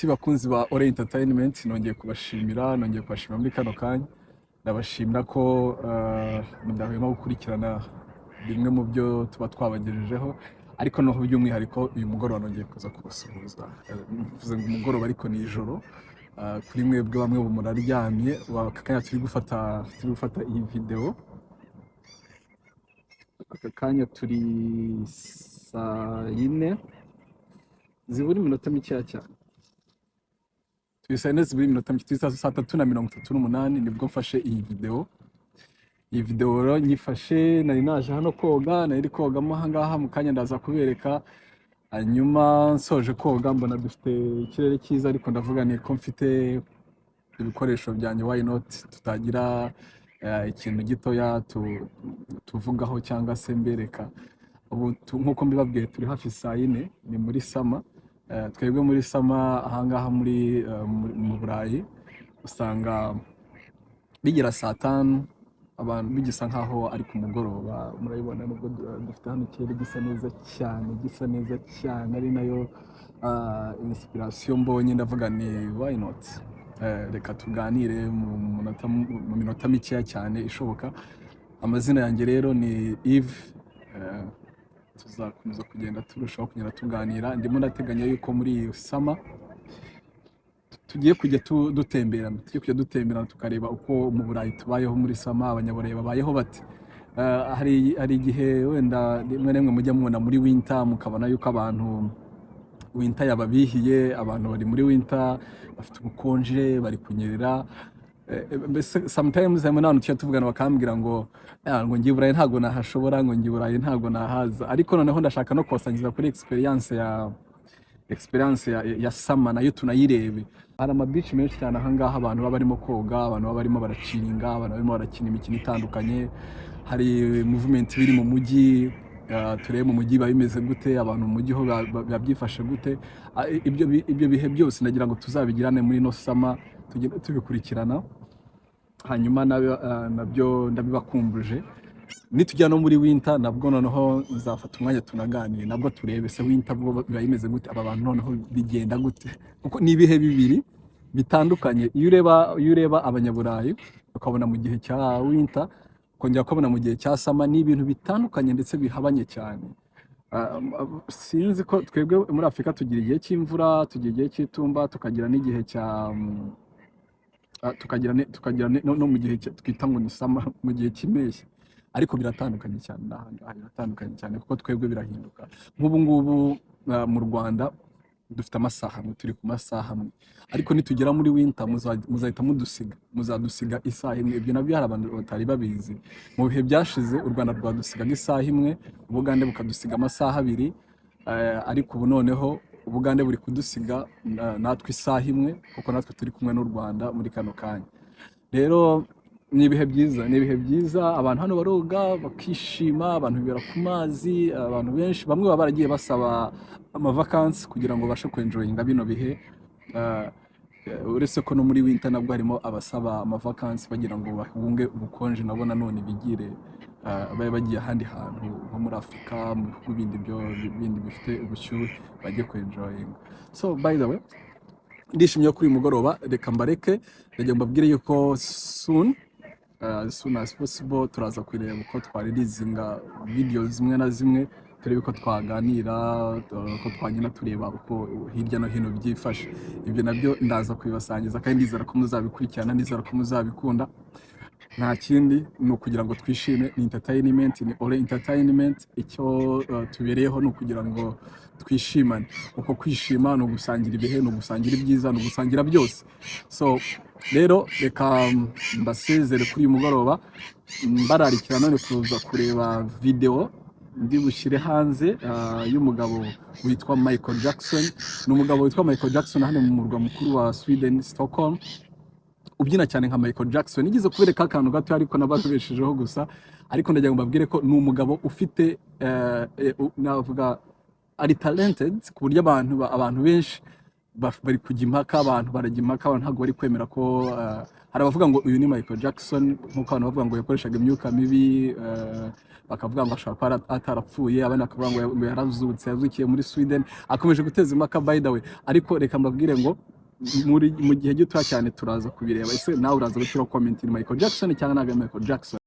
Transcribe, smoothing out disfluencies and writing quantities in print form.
inshuti bakunzi ba Dore Entertainment nongeye kubashimira muri kano kanya ndabashimira ko mudahwema gukurikirana bimwe mu byo tuba twabagejejeho ariko no by'umwihariko uyu mugoroba nongeye kuza kubasuhuza mvuze ngo umugoroba ariko ni ijoro kuri mwebwe bamwe muraryamye aka kanya turi gufata iyi video aka kanya turi saa 4 ziburi minota mikeya cyane ziburi minota mikeya saa 3:38 nibwo mfashe iyi video rero nyifashe nari naje hano koga nari kogamo ahangaha mu kanya ndaza kubereka hanyuma nsoje koga mbona dufite ikirere cyiza ariko ndavuga ni ko mfite ibikoresho byanjye why not tutagira ikintu gitoya tuvugaho cyangwa se mbereka ubu nkuko mbibabwiye turi hafi saa 4 ni muri sama twebwe muri sama ahangaha mu Burayi usanga bigera saa 5 abantu bigisa nkaho ari ku mugoroba murabibona nubwo dufite hano ikirere gisa neza cyane ari nayo inspiration mbonye ndavuga ni why not reka tuganire mu minota mikeya cyane ishoboka. Amazina yanjye rero ni Yves, tuzakomeza kugenda turushaho kugenda tuganira. Ndimo ndateganya yuko muri sama tugiye kujya dutemberana tukareba uko mu Burayi tubayeho muri sama, abanyaburayi babayeho bati. Hari igihe wenda rimwe mujya mubona muri winter mukabona yuko abantu winter yababihiye, abantu bari muri winter bafite ubukonje bari kunyerera. Sometimes hamwe n'abantu tuvugana bakambwira ngo ngiye Burayi ntago nahashobora, ngo ngiye Burayi ntago nahaza, ariko noneho ndashaka no kubasangiza kuri experience ya sama nayo tunayirebe. Hari ama beach menshi cyane ahangaha abantu baba barimo koga, abantu baba barimo baraciringa, abantu barimo barakina imikino itandukanye. Hari movement biri mu mujyi, turebe mu mujyi bimeze gute, abantu mu mujyi ho babyifashe gute. Ibyo bihe byose ndagira ngo tuzabigirane muri no sama tugenda tubikurikirana, hanyuma nabyo ndabibakumbuje. Nitujya no muri winter nabwo noneho nzafata umwanya tunaganire nabwo turebe se winter bwo bimeze gute, aba bantu noneho bigenda gute, kuko ni ibihe bibiri bitandukanye. Iyo ureba abanyaburayi ukabona mu gihe cya winter kongera kubona mu gihe cya sama, ni ibintu bitandukanye ndetse bihabanye cyane. Sinzi ko twebwe muri Afrika tugira igihe cy'imvura, tugira igihe cy'itumba, tukagira n'igihe tukagira no mu gihe twita ngo ni sama, mu gihe cy'impeshyi, ariko biratandukanye cyane biratandukanye cyane kuko twebwe birahinduka. Nk'ubu ngubu mu Rwanda dufite amasaha amwe, turi ku masaha amwe, ariko nitugera muri winter muzahita muzadusiga isaha imwe. Ibyo nabyo hari abantu batari babizi. Mu bihe byashize u Rwanda rwadusigaga isaha imwe, Ubugande bukadusiga amasaha 2, ariko ubu noneho Ubugande buri kudusiga natwe isaha imwe, kuko natwe turi kumwe n'u Rwanda muri kano kanya. Rero ni ibihe byiza, abantu hano baroga bakishima, abantu bibera ku mazi, abantu benshi bamwe baba baragiye basaba amavakansi kugira ngo bashe kwenjoyinga bino bihe. Uretse ko no muri winter nabwo harimo abasaba amavakansi bagira ngo bahunge ubukonje nabo nanone bigire bagiye ahandi hantu nko muri Afrika, mu bihugu bindi bifite ubushyuhe bajye kwenjoyinga. So by the way, ndishimye kuri uyu mugoroba, reka mbareke ndagira mbabwire yuko soon as possible turaza kureba uko twaririzinga video zimwe na zimwe, turebe ko twaganira, ko twanyina tureba uko hirya no hino byifashe. Ibyo nabyo ndaza kubibasangiza kandi ndizera ko muzabikurikirana, ndizera ko muzabikunda. Nta kindi ni ukugira ngo twishime, ni entertainment, ni Dore Entertainment. Icyo tubereyeho ni ukugira ngo twishimane. Uko kwishima no gusangira ibihe, no gusangira ibyiza, no gusangira byose. So rero reka mbasezere kuri uyu mugoroba, mbararikira none kuza kureba video ndi bushyire hanze y'umugabo witwa Michael Jackson. Ni umugabo witwa Michael Jackson hano mu murwa mukuru wa Sweden, Stockholm, ubyina cyane nka Michael Jackson. Nigize kubereka akantu gato ariko nababeshejeho gusa, ariko ndagira ngo mbabwire ko ni umugabo ufite navuga ari talented ku buryo abantu benshi bari kujya impaka, abantu barajya impaka, abantu ntabwo bari kwemera ko hari abavuga ngo uyu ni Michael Jackson, nk'uko abantu bavuga ngo yakoreshaga imyuka mibi, bakavuga ngo ashobora kuba atarapfuye, abandi bakavuga ngo yarazutse, yazukiye muri Sweden, akomeje guteza impaka by the way. Ariko reka mbabwire ngo mu gihe gitoya cyane turaza kubireba. Ese nawe uraza gushyiraho comment ni Michael Jackson cyangwa ntabwo ari Michael Jackson?